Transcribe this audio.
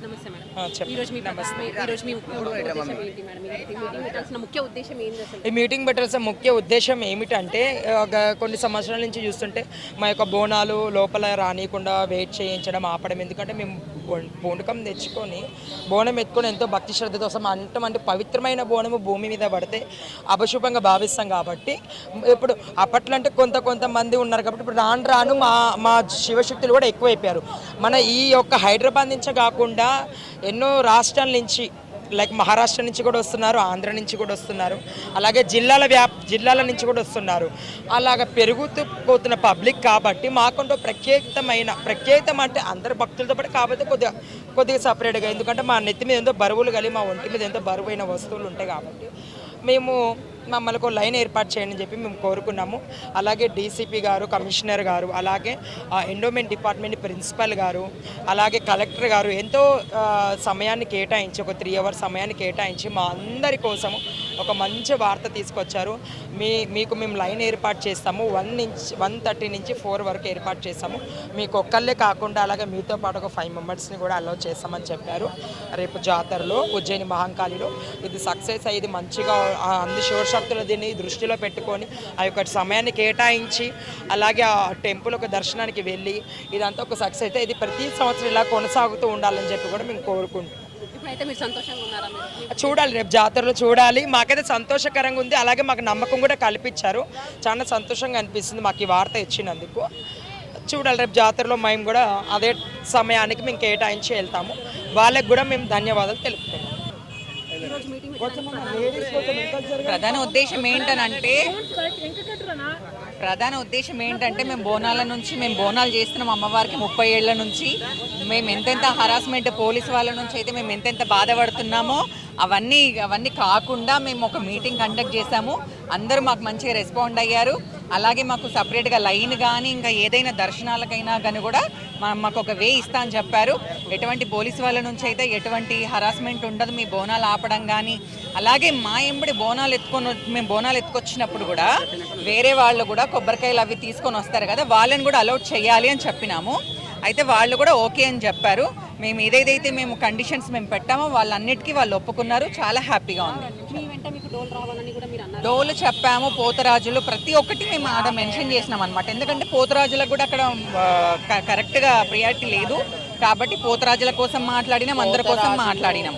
నమస్తే మేడం. చెప్పండి. ఈరోజు మీ ఉద్దేశం ఏంటి మేడం? మీటింగ్ పెట్టాల్సిన ముఖ్య ఉద్దేశం ఏంటి అసలు? ఈ మీటింగ్ పెట్టాల్సిన ముఖ్య ఉద్దేశం ఏమిటంటే కొన్ని సంవత్సరాల నుంచి చూస్తుంటే మా యొక్క బోనాలు లోపల రానియకుండా వెయిట్ చేయించడం ఆపడం. ఎందుకంటే మేము పూనకం తెచ్చుకొని బోనం ఎత్తుకొని ఎంతో భక్తి శ్రద్ధతో వస్తాం. అంటే పవిత్రమైన బోనము భూమి మీద పడితే అపశుభంగా భావిస్తాం కాబట్టి ఇప్పుడు అప్పట్లో అంటే కొంతమంది ఉన్నారు కాబట్టి ఇప్పుడు రాను మా శివశక్తులు కూడా ఎక్కువైపోయారు. మన ఈ యొక్క హైదరాబాద్ నుంచే కాకుండా ఎన్నో రాష్ట్రాల నుంచి లైక్ మహారాష్ట్ర నుంచి కూడా వస్తున్నారు, ఆంధ్ర నుంచి కూడా వస్తున్నారు, అలాగే జిల్లాల నుంచి కూడా వస్తున్నారు. అలాగ పెరుగుతూ పోతున్న పబ్లిక్ కాబట్టి మాకుంటూ ప్రత్యేకతం అంటే అందరు భక్తులతో పాటు కాబట్టి కొద్దిగా సపరేట్గా, ఎందుకంటే మా నెత్తి మీద ఎంతో బరువులు కలిగి మా ఒంటి మీద ఎంతో బరువైన వస్తువులు ఉంటాయి కాబట్టి మమ్మల్ని ఒక లైన్ ఏర్పాటు చేయండి అని చెప్పి మేము కోరుకున్నాము. అలాగే డీసీపీ గారు, కమిషనర్ గారు, అలాగే ఎండోమెంట్ డిపార్ట్మెంట్ ప్రిన్సిపల్ గారు, అలాగే కలెక్టర్ గారు ఎంతో సమయాన్ని కేటాయించి ఒక 3 hours సమయాన్ని కేటాయించి మా అందరి కోసము ఒక మంచి వార్త తీసుకొచ్చారు. మీకు మేము లైన్ ఏర్పాటు చేస్తాము, 1:30 నుంచి 4 వరకు ఏర్పాటు చేస్తాము. మీకు ఒక్కళ్ళే కాకుండా అలాగే మీతో పాటు ఒక 5 members కూడా అలౌ చేస్తామని చెప్పారు. రేపు జాతరలో ఉజ్జయిని మహంకాళిలో ఇది సక్సెస్ అయ్యేది మంచిగా అన్ని శివశక్తులు దీన్ని దృష్టిలో పెట్టుకొని ఆ యొక్క సమయాన్ని కేటాయించి అలాగే ఆ టెంపుల్ ఒక దర్శనానికి వెళ్ళి ఇదంతా ఒక సక్సెస్ అయితే ఇది ప్రతి సంవత్సరం ఇలా కొనసాగుతూ ఉండాలని చెప్పి కూడా మేము కోరుకుంటున్నాం. ఇప్పుడైతే మీరు సంతోషంగా ఉన్నారా? చూడాలి, రేపు జాతరలో చూడాలి. మాకైతే సంతోషకరంగా ఉంది, అలాగే మాకు నమ్మకం కూడా కల్పించారు. చాలా సంతోషంగా అనిపిస్తుంది మాకు ఈ వార్త ఇచ్చినందుకు. చూడాలి, రేపు జాతరలో మేము కూడా అదే సమయానికి మేము కేటాయించి వెళ్తాము. వాళ్ళకి కూడా మేము ధన్యవాదాలు తెలుపుతున్నాం. ప్రధాన ఉద్దేశం ఏంటంటే మేము బోనాలు చేస్తున్నాం అమ్మవారికి 30 ఏళ్ల నుంచి. మేము ఎంతెంత హరాస్మెంట్ పోలీస్ వాళ్ళ నుంచి అయితే మేము ఎంతెంత బాధపడుతున్నామో అవన్నీ కాకుండా మేము ఒక మీటింగ్ కండక్ట్ చేశాము. అందరూ మాకు మంచిగా రెస్పాండ్ అయ్యారు. అలాగే మాకు సపరేట్గా లైన్ కానీ ఇంకా ఏదైనా దర్శనాలకైనా కానీ కూడా మాకు ఒక వే ఇస్తా అని చెప్పారు. ఎటువంటి పోలీస్ వాళ్ళ నుంచి అయితే ఎటువంటి హరాస్మెంట్ ఉండదు మీ బోనాలు ఆపడం కానీ. అలాగే మా ఎంబడి మేము బోనాలు ఎత్తుకొచ్చినప్పుడు కూడా వేరే వాళ్ళు కూడా కొబ్బరికాయలు అవి తీసుకొని వస్తారు కదా, వాళ్ళని కూడా అలౌట్ చేయాలి అని చెప్పినాము. అయితే వాళ్ళు కూడా ఓకే అని చెప్పారు. మేము ఏదైతే మేము కండిషన్స్ పెట్టామో వాళ్ళన్నిటికీ వాళ్ళు ఒప్పుకున్నారు. చాలా హ్యాపీగా ఉంది. డోలు చెప్పాము, పోతరాజులు ప్రతి ఒక్కటి మేము ఆడ మెన్షన్ చేసినాం అనమాట. ఎందుకంటే పోతరాజులకు కూడా అక్కడ కరెక్ట్గా ప్రియారిటీ లేదు కాబట్టి పోతరాజుల కోసం మాట్లాడినాం, అందరి కోసం మాట్లాడినాం.